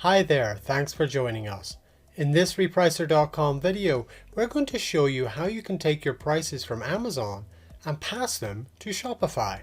Hi there, thanks for joining us. In this repricer.com video, we're going to show you how you can take your prices from Amazon and pass them to Shopify.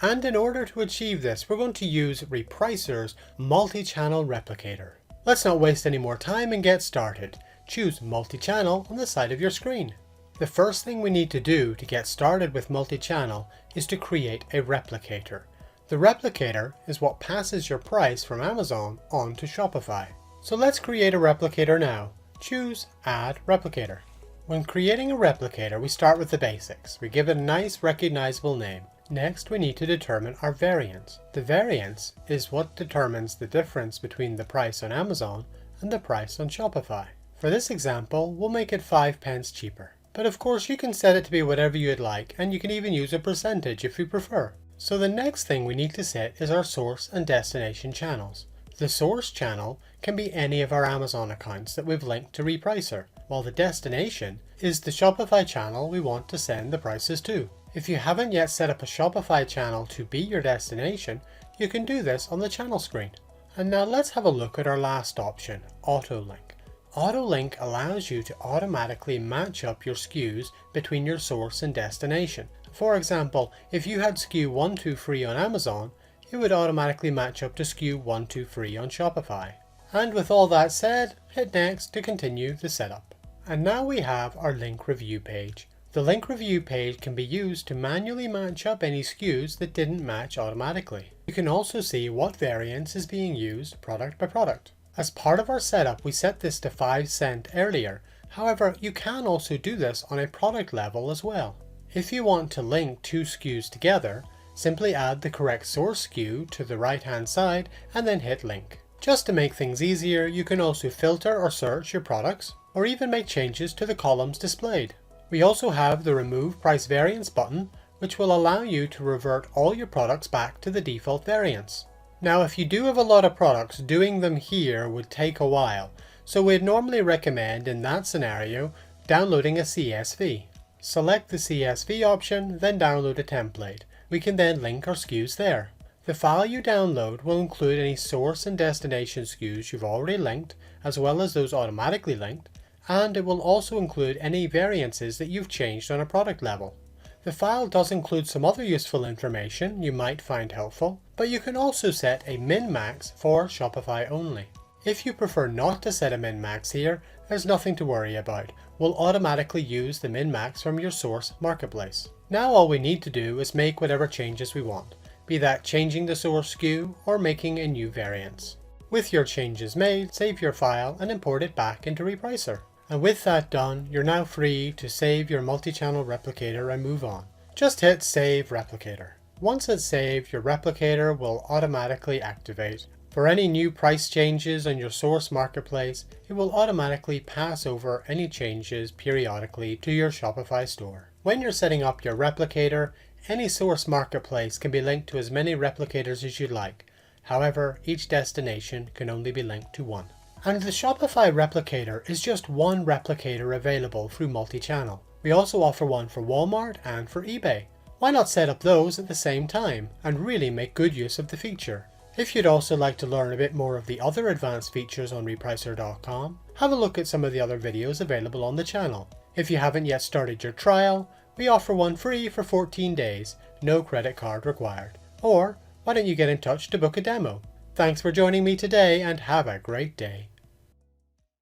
And in order to achieve this, we're going to use Repricer's multi-channel replicator. Let's not waste any more time and get started. Choose multi-channel on the side of your screen. The first thing we need to do to get started with multi-channel is to create a replicator. The replicator is what passes your price from Amazon onto Shopify. So let's create a replicator now. Choose Add Replicator. When creating a replicator, we start with the basics. We give it a nice recognizable name. Next, we need to determine our variance. The variance is what determines the difference between the price on Amazon and the price on Shopify. For this example, we'll make it 5 pence cheaper. But of course, you can set it to be whatever you'd like, and you can even use a percentage if you prefer. So the next thing we need to set is our source and destination channels. The source channel can be any of our Amazon accounts that we've linked to Repricer, while the destination is the Shopify channel we want to send the prices to. If you haven't yet set up a Shopify channel to be your destination, you can do this on the channel screen. And now let's have a look at our last option, Auto Link. Auto Link allows you to automatically match up your SKUs between your source and destination. For example, if you had SKU 123 on Amazon, it would automatically match up to SKU 123 on Shopify. And with all that said, hit Next to continue the setup. And now we have our link review page. The link review page can be used to manually match up any SKUs that didn't match automatically. You can also see what variance is being used product by product. As part of our setup, we set this to 5 cents earlier. However, you can also do this on a product level as well. If you want to link two SKUs together, simply add the correct source SKU to the right hand side and then hit link. Just to make things easier, you can also filter or search your products, or even make changes to the columns displayed. We also have the Remove Price Variance button, which will allow you to revert all your products back to the default variance. Now, if you do have a lot of products, doing them here would take a while, so we'd normally recommend in that scenario downloading a CSV. Select the CSV option, then download a template. We can then link our SKUs there. The file you download will include any source and destination SKUs you've already linked, as well as those automatically linked, and it will also include any variances that you've changed on a product level. The file does include some other useful information you might find helpful, but you can also set a min-max for Shopify only. If you prefer not to set a min-max here, there's nothing to worry about. We'll automatically use the min-max from your source marketplace. Now all we need to do is make whatever changes we want, be that changing the source SKU or making a new variance. With your changes made, save your file and import it back into Repricer. And with that done, you're now free to save your multi-channel replicator and move on. Just hit Save Replicator. Once it's saved, your replicator will automatically activate. For any new price changes on your source marketplace, it will automatically pass over any changes periodically to your Shopify store. When you're setting up your replicator, any source marketplace can be linked to as many replicators as you'd like. However, each destination can only be linked to one. And the Shopify replicator is just one replicator available through multi-channel. We also offer one for Walmart and for eBay. Why not set up those at the same time and really make good use of the feature? If you'd also like to learn a bit more of the other advanced features on repricer.com, have a look at some of the other videos available on the channel. If you haven't yet started your trial, we offer one free for 14 days, no credit card required. Or why don't you get in touch to book a demo? Thanks for joining me today and have a great day.